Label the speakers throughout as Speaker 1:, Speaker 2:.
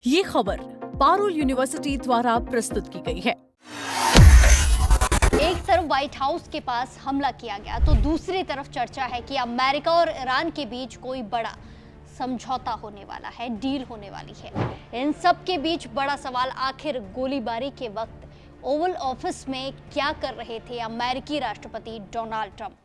Speaker 1: ये खबर पारुल यूनिवर्सिटी द्वारा प्रस्तुत की गई है।
Speaker 2: एक तरफ व्हाइट हाउस के पास हमला किया गया तो दूसरी तरफ चर्चा है कि अमेरिका और ईरान के बीच कोई बड़ा समझौता होने वाला है, डील होने वाली है। इन सब के बीच बड़ा सवाल आखिर गोलीबारी के वक्त ओवल ऑफिस में क्या कर रहे थे अमेरिकी राष्ट्रपति डोनाल्ड ट्रंप।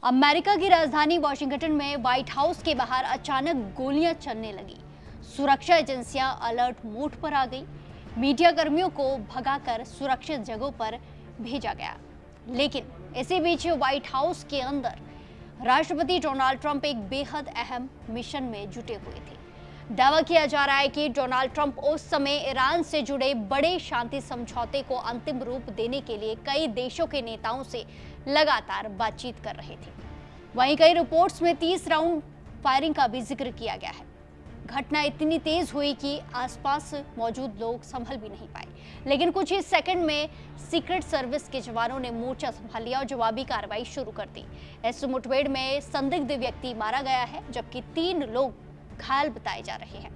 Speaker 2: अमेरिका की राजधानी वॉशिंगटन में व्हाइट हाउस के बाहर अचानक गोलियां चलने लगी। सुरक्षा एजेंसियां अलर्ट मोड पर आ गई। मीडिया कर्मियों को भगाकर सुरक्षित जगहों पर भेजा गया। लेकिन इसी बीच व्हाइट हाउस के अंदर राष्ट्रपति डोनाल्ड ट्रंप एक बेहद अहम मिशन में जुटे हुए थे। दावा किया जा रहा है कि डोनाल्ड ट्रंप उस समय ईरान से जुड़े बड़े शांति समझौते को अंतिम रूप देने के लिए कई देशों के नेताओं से लगातार बातचीत कर रहे थे। वहीं कई रिपोर्ट्स में 30 राउंड फायरिंग का भी जिक्र किया गया है। घटना इतनी तेज हुई कि आसपास मौजूद लोग संभल भी नहीं पाए, लेकिन कुछ ही सेकंड में सीक्रेट सर्विस के जवानों ने मोर्चा संभाल लिया और जवाबी कार्रवाई शुरू कर दी। इस मुठभेड़ में संदिग्ध व्यक्ति मारा गया है, जबकि 3 लोग घायल बताए जा रहे हैं।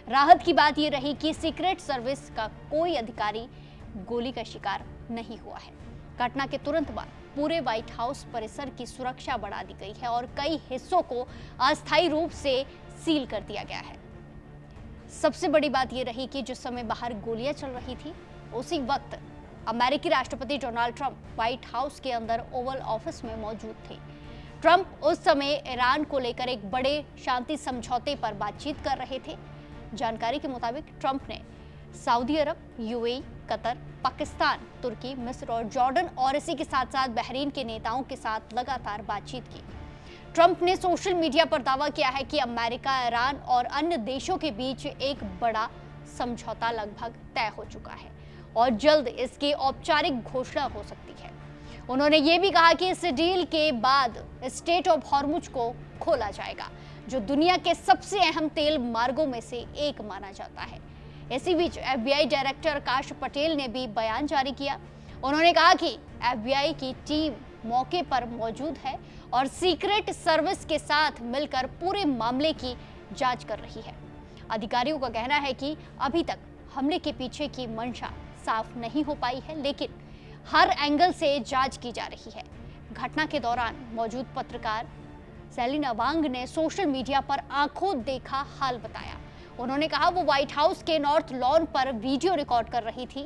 Speaker 2: राहत की बात यह रही कि सीक्रेट सर्विस का कोई अधिकारी गोली का शिकार नहीं हुआ है। घटना के तुरंत बाद पूरे व्हाइट हाउस परिसर की सुरक्षा बढ़ा दी गई है और कई हिस्सों को अस्थायी रूप से सील कर दिया गया है। सबसे बड़ी बात यह रही कि जिस समय बाहर गोलियां चल रही थी, उसी वक्त अमेरिकी राष्ट्रपति डोनाल्ड ट्रंप व्हाइट हाउस के अंदर ओवल ऑफिस में मौजूद थे। ट्रंप उस समय ईरान को लेकर एक बड़े शांति समझौते पर बातचीत कर रहे थे। जानकारी के मुताबिक ट्रंप ने सऊदी अरब, यूएई, कतर, पाकिस्तान, तुर्की, मिस्र और जॉर्डन और इसी के साथ साथ बहरीन के नेताओं के साथ लगातार बातचीत की। ट्रंप ने सोशल मीडिया पर दावा किया है कि अमेरिका, ईरान और अन्य देशों के बीच एक बड़ा समझौता लगभग तय हो चुका है और जल्द इसकी औपचारिक घोषणा हो सकती है। उन्होंने ये भी कहा कि इस डील के बाद स्ट्रेट ऑफ हॉर्मुज को खोला जाएगा, जो दुनिया के सबसे अहम तेल मार्गों में से एक माना जाता है। इसी बीच एफबीआई डायरेक्टर आकाश पटेल ने भी बयान जारी किया। उन्होंने कहा कि एफबीआई की टीम मौके पर मौजूद है और सीक्रेट सर्विस के साथ मिलकर पूरे मामले की जांच कर रही है। अधिकारियों का कहना है कि अभी तक हमले के पीछे की मंशा साफ नहीं हो पाई है, लेकिन हर एंगल से जांच की जा रही है। घटना के दौरान मौजूद पत्रकार सेलिना वांग ने सोशल मीडिया पर आंखों देखा हाल बताया। उन्होंने कहा वो व्हाइट हाउस के नॉर्थ लॉन पर वीडियो रिकॉर्ड कर रही थी,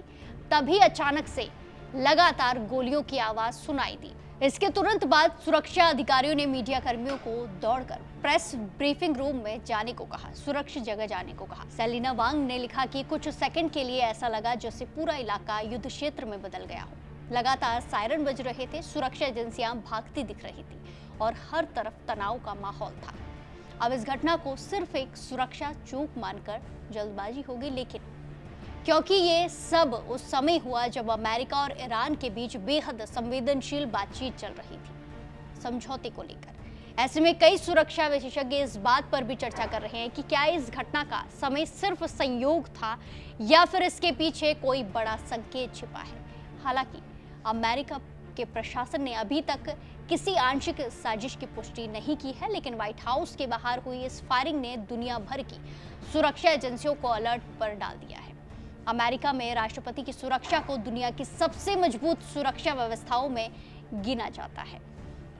Speaker 2: तभी अचानक से लगातार गोलियों की आवाज सुनाई दी। इसके तुरंत बाद सुरक्षा अधिकारियों ने मीडिया कर्मियों को दौड़कर प्रेस ब्रीफिंग रूम में जाने को कहा, सुरक्षित जगह जाने को कहा। सेलिना वांग ने लिखा कि कुछ सेकंड के लिए ऐसा लगा जैसे पूरा इलाका युद्ध क्षेत्र में बदल गया हो। लगातार सायरन बज रहे थे, सुरक्षा एजेंसियां भागती दिख रही थी और हर तरफ तनाव का माहौल था। अब इस घटना को सिर्फ एक सुरक्षा चूक मानकर जल्दबाजी होगी, लेकिन क्योंकि ये सब उस समय हुआ जब अमेरिका और ईरान के बीच बेहद संवेदनशील बातचीत चल रही थी समझौते को लेकर। ऐसे में कई सुरक्षा विशेषज्ञ इस बात पर भी चर्चा कर रहे हैं कि क्या इस घटना का समय सिर्फ संयोग था या फिर इसके पीछे कोई बड़ा संकेत छिपा है। हालांकि अमेरिका के प्रशासन ने अभी तक किसी आंशिक साजिश की पुष्टि नहीं की है, लेकिन व्हाइट हाउस के बाहर हुई इस फायरिंग ने दुनिया भर की सुरक्षा एजेंसियों को अलर्ट पर डाल दिया है। अमेरिका में राष्ट्रपति की सुरक्षा को दुनिया की सबसे मजबूत सुरक्षा व्यवस्थाओं में गिना जाता है।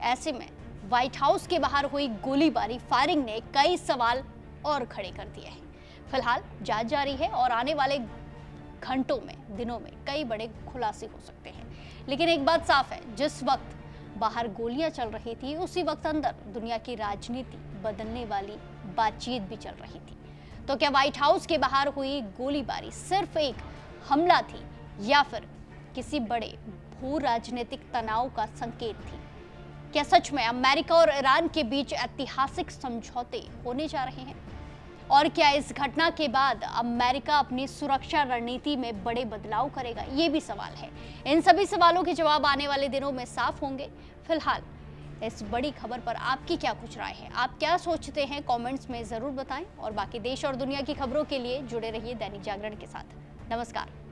Speaker 2: ऐसे में व्हाइट हाउस के बाहर हुई गोलीबारी फायरिंग ने कई सवाल और खड़े कर दिए हैं। फिलहाल जांच जारी है और आने वाले घंटों में, दिनों में कई बड़े खुलासे हो सकते हैं। लेकिन एक बात साफ है, जिस वक्त बाहर गोलियां चल रही थी, उसी वक्त अंदर दुनिया की राजनीति बदलने वाली बातचीत भी चल रही थी। तो क्या व्हाइट हाउस के बाहर हुई गोलीबारी सिर्फ एक हमला थी या फिर किसी बड़े भू राजनीतिक तनाव का संकेत थी? क्या सच में अमेरिका और ईरान के बीच ऐतिहासिक समझौते होने जा रहे हैं? और क्या इस घटना के बाद अमेरिका अपनी सुरक्षा रणनीति में बड़े बदलाव करेगा? ये भी सवाल है। इन सभी सवालों के जवाब आने वाले दिनों में साफ होंगे। फिलहाल इस बड़ी खबर पर आपकी क्या कुछ राय है? आप क्या सोचते हैं? कमेंट्स में जरूर बताएं और बाकी देश और दुनिया की खबरों के लिए जुड़े रहिए दैनिक जागरण के साथ। नमस्कार।